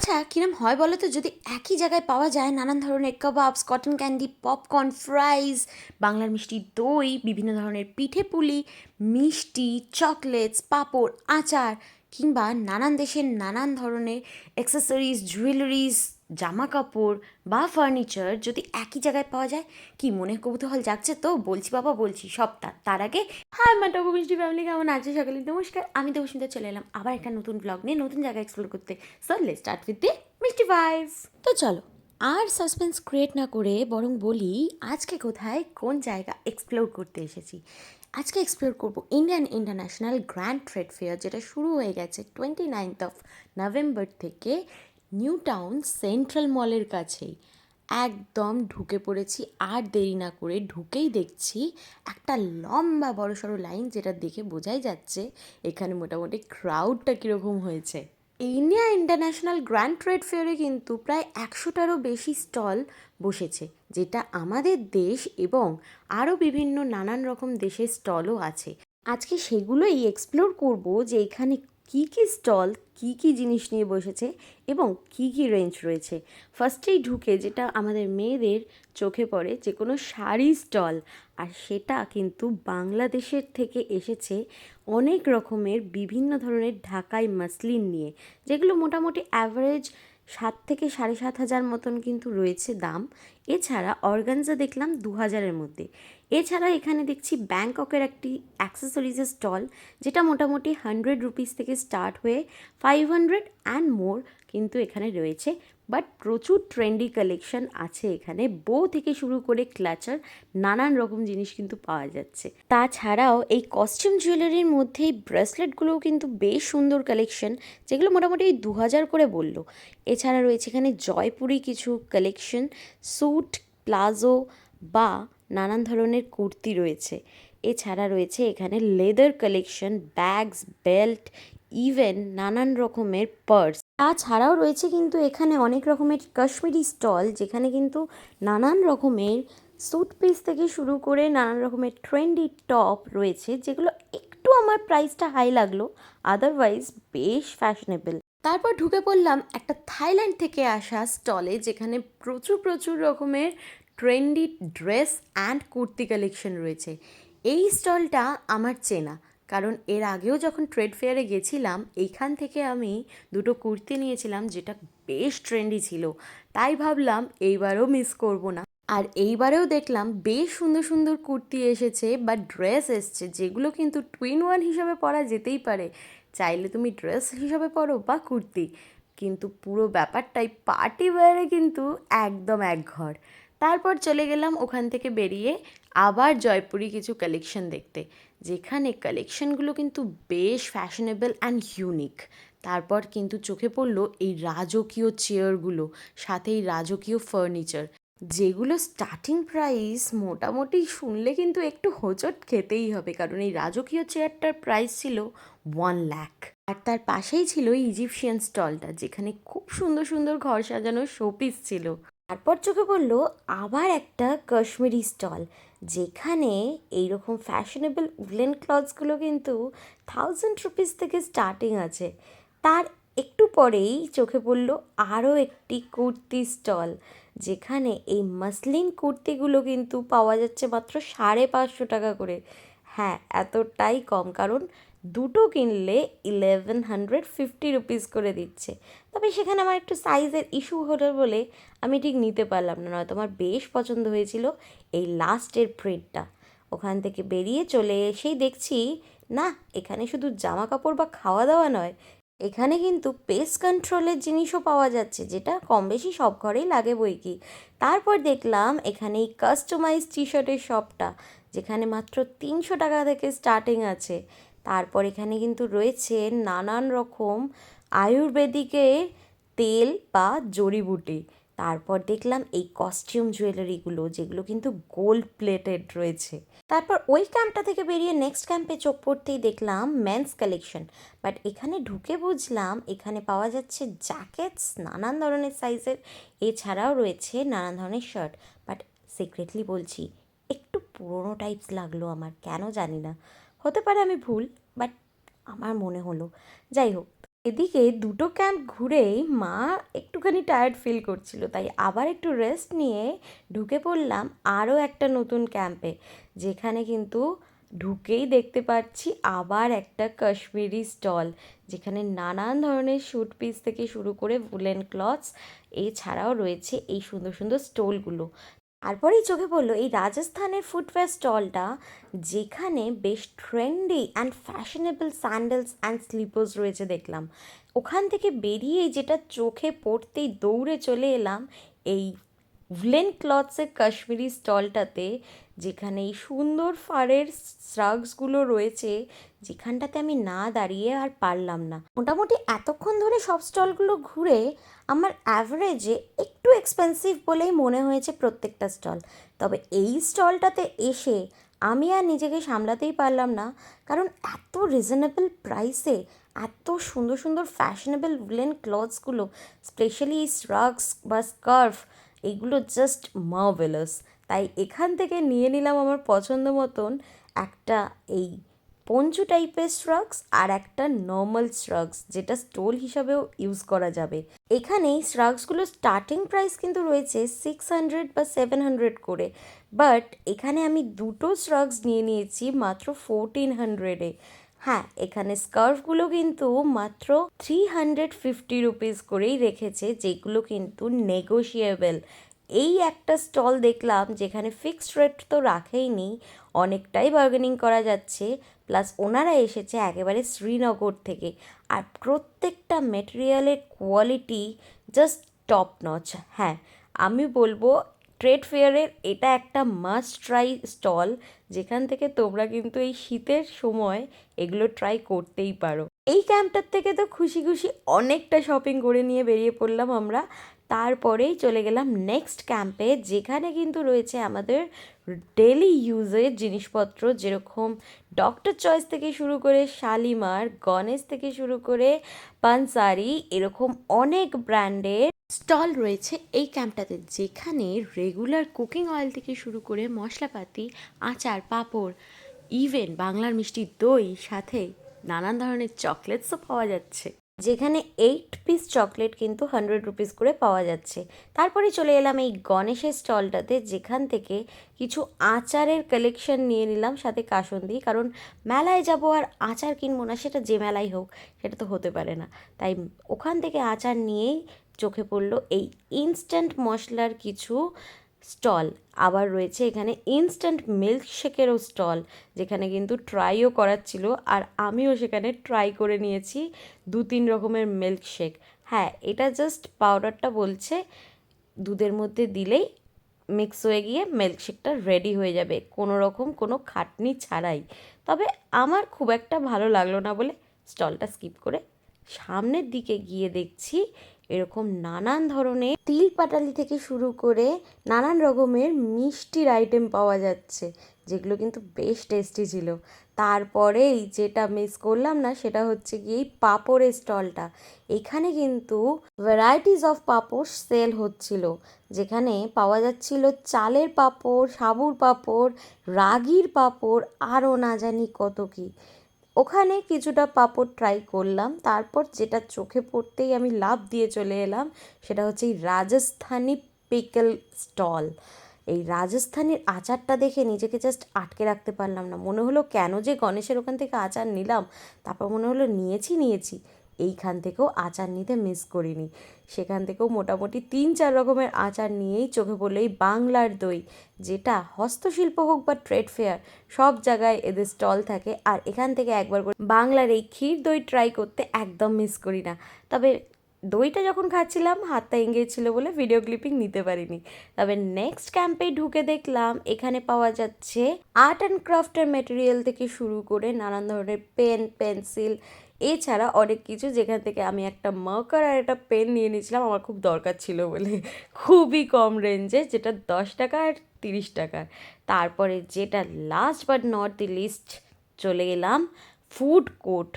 আচ্ছা, কিরম হয় বলো তো, যদি একই জায়গায় পাওয়া যায় নানান ধরনের কাবাবস, কটন ক্যান্ডি, পপকর্ন, ফ্রাইজ, বাংলার মিষ্টি দই, বিভিন্ন ধরনের পিঠে পুলি, মিষ্টি, চকলেটস, পাঁপড়, আচার, কিংবা নানান দেশের নানান ধরনের অ্যাক্সেসরিজ, জুয়েলারিজ, জামা কাপড় বা ফার্নিচার যদি একই জায়গায় পাওয়া যায়, কি মনে কৌতূহল জাগছে তো? বলছি বাবা, বলছি সবটা। তার আগে হাই মা টকু মিষ্টি ফ্যামিলি, কেমন আছে সকলে? নমস্কার, আমি দেবস্মিতা চলে এলাম আবার একটা নতুন ব্লগ নিয়ে, নতুন জায়গা এক্সপ্লোর করতে। So let's start with the মিষ্টি ভাইবস। তো চলো আর সাসপেন্স ক্রিয়েট না করে বরং বলি আজকে কোথায় কোন জায়গা এক্সপ্লোর করতে এসেছি। আজকে এক্সপ্লোর করব Indian international grand trade fair, যেটা শুরু হয়ে গেছে 29 নভেম্বর থেকে নিউ টাউন সেন্ট্রাল মলের কাছেই। একদম ঢুকে পড়েছি, আর দেরি না করে ঢুকেই দেখছি একটা লম্বা বড়সড় লাইন, যেটা দেখে বোঝাই যাচ্ছে এখানে মোটামুটি ক্রাউডটা কীরকম হয়েছে। ইন্ডিয়া ইন্টারন্যাশনাল গ্র্যান্ড ট্রেড ফেয়ারে কিন্তু প্রায় 100টারও বেশি স্টল বসেছে, যেটা আমাদের দেশ এবং আরও বিভিন্ন নানান রকম দেশের স্টলও আছে। আজকে সেগুলোই এক্সপ্লোর করব, যে এখানে কী কী স্টল, কী কী জিনিস নিয়ে বসেছে এবং কী কী রেঞ্জ রয়েছে। ফার্স্টেই ঢুকে যেটা আমাদের মেয়েদের চোখে পড়ে, যে কোনো শাড়ি স্টল, আর সেটা কিন্তু বাংলাদেশের থেকে এসেছে অনেক রকমের বিভিন্ন ধরনের ঢাকাই মাসলিন নিয়ে, যেগুলো মোটামুটি অ্যাভারেজ 7 থেকে 7.5 হাজার মতন কিন্তু রয়েছে দাম। এছাড়া অর্গানজা দেখলাম 2,000-এর মধ্যে। এছাড়া এখানে দেখছি ব্যাংককের একটি অ্যাক্সেসরিজের স্টল, যেটা মোটামুটি 100 রুপিস থেকে স্টার্ট হয়ে 500 অ্যান্ড মোর কিন্তু এখানে রয়েছে। বাট প্রচুর ট্রেন্ডি কালেকশন আছে এখানে, বো থেকে শুরু করে ক্লাচার, নানান রকম জিনিস কিন্তু পাওয়া যাচ্ছে। তাছাড়াও এই কস্টিউম জুয়েলারির মধ্যেই ব্রেসলেটগুলোও কিন্তু বেশ সুন্দর কালেকশন, যেগুলো মোটামুটি 2,000 করে বললো। এছাড়া রয়েছে এখানে জয়পুরি কিছু কালেকশন, স্যুট, প্লাজো বা নানান ধরনের কুর্তি রয়েছে। এছাড়া রয়েছে এখানে leather collection, bags, belt, even নানান রকমের পার্স। তাছাড়াও রয়েছে কিন্তু এখানে অনেক রকমের কাশ্মীরি স্টল, যেখানে কিন্তু নানান রকমের স্যুট পিস থেকে শুরু করে নানান রকমের ট্রেন্ডি টপ রয়েছে, যেগুলো একটু আমার প্রাইসটা হাই লাগলো, আদারওয়াইজ বেশ ফ্যাশনেবল। তারপর ঢুকে পড়লাম একটা থাইল্যান্ড থেকে আসা স্টলে, যেখানে প্রচুর প্রচুর রকমের trendy dress and kurti collection রয়েছে। এই স্টলটা আমার চেনা, কারণ এর আগেও যখন ট্রেড ফেয়ারে গেছিলাম, এইখান থেকে আমি দুটো কুর্তি নিয়েছিলাম, যেটা বেশ ট্রেন্ডি ছিল। তাই ভাবলাম এইবারও মিস করব না। আর এইবারেও দেখলাম বেশ সুন্দর সুন্দর কুর্তি এসেছে বা ড্রেস এসছে, যেগুলো কিন্তু টুইন ওয়ান হিসাবে পরা যেতেই পারে। চাইলে তুমি ড্রেস হিসাবে পরো বা কুর্তি, কিন্তু পুরো ব্যাপারটাই পার্টি ওয়্যারে কিন্তু একদম একঘর। তারপর চলে গেলাম ওখান থেকে বেরিয়ে আবার জয়পুরি কিছু কালেকশন দেখতে, যেখানে কালেকশনগুলো কিন্তু বেশ ফ্যাশনেবল অ্যান্ড ইউনিক। তারপর কিন্তু চোখে পড়লো এই রাজকীয় চেয়ারগুলো, সাথে এই রাজকীয় ফার্নিচার, যেগুলো স্টার্টিং প্রাইস মোটামুটি শুনলে কিন্তু একটু হোঁচট খেতেই হবে, কারণ এই রাজকীয় চেয়ারটার প্রাইস ছিল 1 লাখ। আর তার পাশেই ছিল ইজিপশিয়ান স্টলটা, যেখানে খুব সুন্দর সুন্দর ঘর সাজানোর শোপিস ছিল। তারপর চোখে পড়লো আবার একটা কাশ্মীরি স্টল, যেখানে এইরকম ফ্যাশনেবল উলেন ক্লথসগুলো কিন্তু 1,000 রুপিস থেকে স্টার্টিং আছে। তার একটু পরেই চোখে পড়লো আরও একটি কুর্তি স্টল, যেখানে এই মাসলিন কুর্তিগুলো কিন্তু পাওয়া যাচ্ছে মাত্র 550 টাকা করে। হ্যাঁ, এতটাই কম, কারণ দুটো কিনলে 1,150 রুপিস করে দিচ্ছে। তবে সেখানে আমার একটু সাইজের ইস্যু হলো বলে আমি ঠিক নিতে পারলাম না, নয়তো আমার বেশ পছন্দ হয়েছিল এই লাস্টের প্রিন্টটা। ওখান থেকে বেরিয়ে চলে এসেই দেখছি, না এখানে শুধু জামা কাপড় বা খাওয়া দাওয়া নয়, এখানে কিন্তু পেস্ট কন্ট্রোলের জিনিসও পাওয়া যাচ্ছে, যেটা কম বেশি সব ঘরেই লাগে বই কি। তারপর দেখলাম এখানে এই কাস্টমাইজ টি শার্টের শপটা, যেখানে মাত্র 300 টাকা থেকে স্টার্টিং আছে। তারপর এখানে কিন্তু রয়েছে নানান রকম আয়ুর্বেদিকের তেল বা জড়িবুটি। তারপর দেখলাম এই কস্টিউম জুয়েলারিগুলো, যেগুলো কিন্তু গোল্ড প্লেটেড রয়েছে। তারপর ওই ক্যাম্পটা থেকে বেরিয়ে নেক্সট ক্যাম্পে চোখ পড়তেই দেখলাম মেন্স কালেকশন। বাট এখানে ঢুকে বুঝলাম এখানে পাওয়া যাচ্ছে জ্যাকেটস নানান ধরনের সাইজের, এছাড়াও রয়েছে নানান ধরনের শার্ট। বাট সিক্রেটলি বলছি, একটু পুরোনো টাইপস লাগলো আমার, কেন জানি না, হতে পারে আমি ভুল, বাট আমার মনে হলো। যাই হোক, এদিকে দুটো ক্যাম্প ঘুরেই মা একটুখানি টায়ার্ড ফিল করছিল, তাই আবার একটু রেস্ট নিয়ে ঢুকে পড়লাম আরও একটা নতুন ক্যাম্পে, যেখানে কিন্তু ঢুকেই দেখতে পাচ্ছি আবার একটা কাশ্মীরি স্টল, যেখানে নানান ধরনের স্যুট পিস থেকে শুরু করে উলেন ক্লথস, এছাড়াও রয়েছে এই সুন্দর সুন্দর স্টলগুলো। তারপরেই চোখে পড়লো এই রাজস্থানের ফুটওয়্যার স্টলটা, যেখানে বেশ trendy and fashionable sandals and sleepers রয়েছে দেখলাম। ওখান থেকে বেরিয়ে যেটা চোখে পড়তেই দৌড়ে চলে এলাম এই উলেন ক্লথসের কাশ্মীরি স্টলটাতে, যেখানে এই সুন্দর ফারের শ্রাগসগুলো রয়েছে, যেখানটাতে আমি না দাঁড়িয়ে আর পারলাম না। মোটামুটি এতক্ষণ ধরে সব স্টলগুলো ঘুরে আমার অ্যাভারেজে একটু এক্সপেন্সিভ বলেই মনে হয়েছে প্রত্যেকটা স্টল। তবে এই স্টলটাতে এসে আমি আর নিজেকে সামলাতেই পারলাম না, কারণ এত রিজনেবল প্রাইসে এত সুন্দর সুন্দর ফ্যাশনেবল উলেন ক্লথসগুলো, স্পেশালি এই শ্রাগস বা স্কার্ফ, এইগুলো জাস্ট মার্ভেলাস। তাই এখান থেকে নিয়ে নিলাম আমার পছন্দ মতন একটা এই পঞ্চু টাইপের শ্রাগস আর একটা নর্মাল শ্রাগস, যেটা স্টোল হিসাবেও ইউজ করা যাবে। এখানে এই শ্রাগসগুলোর স্টার্টিং প্রাইস কিন্তু রয়েছে 600 বা 700 করে, বাট এখানে আমি দুটো শ্রাগস নিয়ে নিয়েছি মাত্র 1400-এ। হ্যাঁ, এখানে স্কার্ফগুলো কিন্তু মাত্র 350 রুপিস করেই রেখেছে, যেগুলো কিন্তু নেগোশিয়েবল। এই একটা স্টল দেখলাম যেখানে ফিক্সড রেট তো রাখেইনি, অনেকটাই বার্গেনিং করা যাচ্ছে, প্লাস ওনারা এসেছে একেবারে শ্রীনগর থেকে, আর প্রত্যেকটা মেটেরিয়ালের কোয়ালিটি জাস্ট টপ নচ। হ্যাঁ, আমি বলবো ট্রেড ফেয়ারের এটা একটা মাস্ট ট্রাই স্টল, যেখান থেকে তোমরা কিন্তু এই শীতের সময় এগুলো ট্রাই করতেই পারো। এই ক্যাম্পটার থেকে তো খুশি খুশি অনেকটা শপিং করে নিয়ে বেরিয়ে পড়লাম আমরা। তারপরেই চলে গেলাম নেক্সট ক্যাম্পে, যেখানে কিন্তু রয়েছে আমাদের ডেলি ইউজের জিনিসপত্র, যেরকম ডক্টর চয়েস থেকে শুরু করে শালিমার, গণেশ থেকে শুরু করে পানসারি, এরকম অনেক ব্র্যান্ডের স্টল রয়েছে এই ক্যাম্পটাতে, যেখানে রেগুলার কুকিং অয়েল থেকে শুরু করে মশলাপাতি, আচার, পাঁপড়, ইভেন বাংলার মিষ্টি দই, সাথে নানান ধরনের চকলেটসও পাওয়া যাচ্ছে, যেখানে 8 পিস চকলেট কিন্তু 100 রুপিস করে পাওয়া যাচ্ছে। তারপরে চলে এলাম এই গণেশের স্টলটাতে, যেখান থেকে কিছু আচারের কালেকশন নিয়ে নিলাম, সাথে কাসুন্দি, কারণ মেলায় যাব আর আচার কিনবো না, সেটা যে মেলাই হোক, সেটা তো হতে পারে না। তাই ওখান থেকে আচার নিয়েই চোখে পড়লো এই ইনস্ট্যান্ট মশলার কিছু স্টল। আবার রয়েছে এখানে ইনস্ট্যান্ট মিল্কশেকেরও স্টল, যেখানে কিন্তু ট্রাইও করাচ্ছিল, আর আমিও সেখানে ট্রাই করে নিয়েছি 2-3 রকমের মিল্কশেক। হ্যাঁ, এটা জাস্ট পাউডারটা বলছে দুধের মধ্যে দিলেই মিক্স হয়ে গিয়ে মিল্কশেকটা রেডি হয়ে যাবে, কোনো রকম কোনো খাটনি ছাড়াই। তবে আমার খুব একটা ভালো লাগলো না বলে স্টলটা স্কিপ করে সামনের দিকে গিয়ে দেখছি এরকম নানান ধরনের তিল পাটালি থেকে শুরু করে নানান রকমের মিষ্টির আইটেম পাওয়া যাচ্ছে, যেগুলো কিন্তু বেশ টেস্টি ছিল। তারপরেই যেটা মিস করলাম না, সেটা হচ্ছে কি এই পাঁপড়ের স্টলটা। এখানে কিন্তু ভ্যারাইটিস অফ পাঁপড় সেল হচ্ছিল, যেখানে পাওয়া যাচ্ছিল চালের পাঁপড়, সাবুর পাঁপড়, রাগির পাঁপড়, আরও না জানি কত কি। ওখানে কিছুটা পাঁপড় ট্রাই করলাম, তারপর যেটা চোখে পড়তেই আমি লাফ দিয়ে চলে এলাম, সেটা হচ্ছে এই রাজস্থানি পিকল স্টল। এই রাজস্থানের আচারটা দেখে নিজেকে জাস্ট আটকে রাখতে পারলাম না, মনে হলো কেন যে গণেশের ওখান থেকে আচার নিলাম, তারপর মনে হলো নিয়েছি, এইখান থেকেও আচার নিতে মিস করিনি। সেখান থেকেও মোটামুটি 3-4 রকমের আচার নিয়েই চোখে পড়লো এই বাংলার দই, যেটা হস্তশিল্প হোক বা ট্রেড ফেয়ার, সব জায়গায় এদের স্টল থাকে, আর এখান থেকে একবার করে বাংলার এই ক্ষীর দই ট্রাই করতে একদম মিস করি না। তবে দইটা যখন খাচ্ছিলাম হাতটা এঙ্গেজ ছিল বলে ভিডিও ক্লিপিং নিতে পারিনি। তবে নেক্সট ক্যাম্পে ঢুকে দেখলাম এখানে পাওয়া যাচ্ছে আর্ট অ্যান্ড ক্রাফটের মেটেরিয়াল থেকে শুরু করে নানান ধরনের পেন, পেন্সিল, এছাড়া অনেক কিছু, যেখান থেকে আমি একটা মার্কার আর একটা পেন নিয়ে নিয়েছিলাম, আমার খুব দরকার ছিল বলে, খুবই কম রেঞ্জে, যেটা 10 টাকা আর 30 টাকা। তারপরে যেটা last but not the least, চলে এলাম ফুড কোর্ট।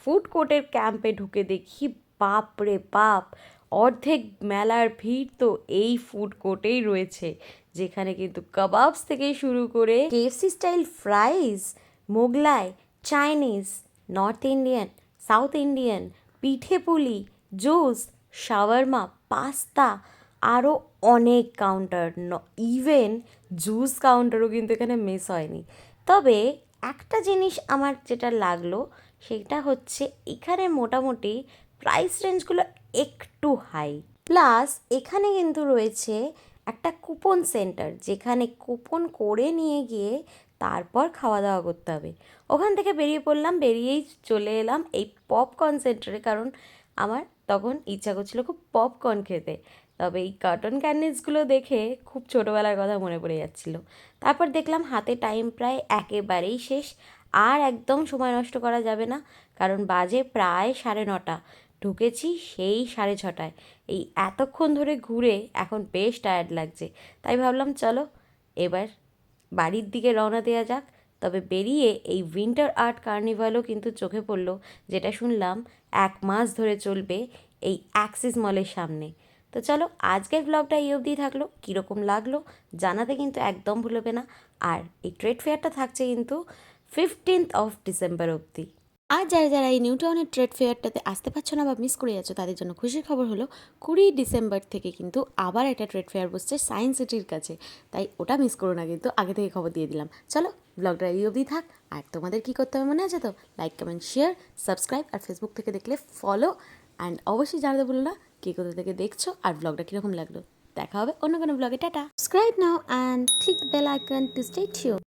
ফুড কোর্টের ক্যাম্পে ঢুকে দেখি বাপ রে বাপ, অর্ধেক মেলার ভিড় তো এই ফুড কোর্টেই রয়েছে, যেখানে কিন্তু কাবাবস থেকে শুরু করে KFC style ফ্রাইজ, Mughlai, Chinese, north Indian, south Indian, পিঠে পুলি, জুস, শাওয়ারমা, পাস্তা, আরও অনেক কাউন্টার, ইভেন জুস কাউন্টারও কিন্তু এখানে মিস হয়নি। তবে একটা জিনিস আমার যেটা লাগলো সেটা হচ্ছে এখানে মোটামুটি প্রাইস রেঞ্জগুলো একটু হাই। প্লাস এখানে কিন্তু রয়েছে একটা কুপন সেন্টার, যেখানে কুপন করে নিয়ে গিয়ে তারপর খাওয়া দাওয়া করতে হবে। ওখান থেকে বেরিয়ে পড়লাম, বেরিয়েই চলে এলাম এই পপকর্ন সেন্টারে, কারণ আমার তখন ইচ্ছা করছিল খুব পপকর্ন খেতে। তবে এই কার্টন ক্যান্ডিসগুলো দেখে খুব ছোটোবেলার কথা মনে পড়ে যাচ্ছিল। তারপর দেখলাম হাতে টাইম প্রায় একেবারেই শেষ, আর একদম সময় নষ্ট করা যাবে না, কারণ বাজে প্রায় 9:30। ঢুকেছি সেই 6:30। এই এতক্ষণ ধরে ঘুরে এখন বেশ টায়ার্ড লাগছে, তাই ভাবলাম চলো এবার বাড়ির দিকে রওনা দেওয়া যাক। তবে বেরিয়ে এই উইন্টার আর্ট কার্নিভালও কিন্তু চোখে পড়লো, যেটা শুনলাম 1 মাস ধরে চলবে এই অ্যাক্সিস মলের সামনে। তো চলো আজকের ব্লগটা এই অবধি থাকলো, কীরকম লাগলো জানাতে কিন্তু একদম ভুলবে না। আর এই ট্রেড ফেয়ারটা থাকছে কিন্তু 15th ডিসেম্বর অবধি। আর যারা যারা এই নিউ টাউনের ট্রেড ফেয়ারটাতে আসতে পারছো না বা মিস করে যাচ্ছ, তাদের জন্য খুশির খবর হলো 20 ডিসেম্বর থেকে কিন্তু আবার একটা ট্রেড ফেয়ার বসছে সায়েন্স সিটির কাছে। তাই ওটা মিস করো না, কিন্তু আগে থেকে খবর দিয়ে দিলাম। চলো ব্লগটা এই অবধি থাক। আর তোমাদের কী করতে হবে মনে আছে তো? লাইক, কমেন্ট, শেয়ার, সাবস্ক্রাইব, আর ফেসবুক থেকে দেখলে ফলো। অ্যান্ড অবশ্যই জানাতে ভুলো না কে কোথা থেকে দেখছো আর ব্লগটা কীরকম লাগলো। দেখা হবে অন্য কোনো ব্লগে। টাটা। Subscribe now and click the bell icon to stay tuned.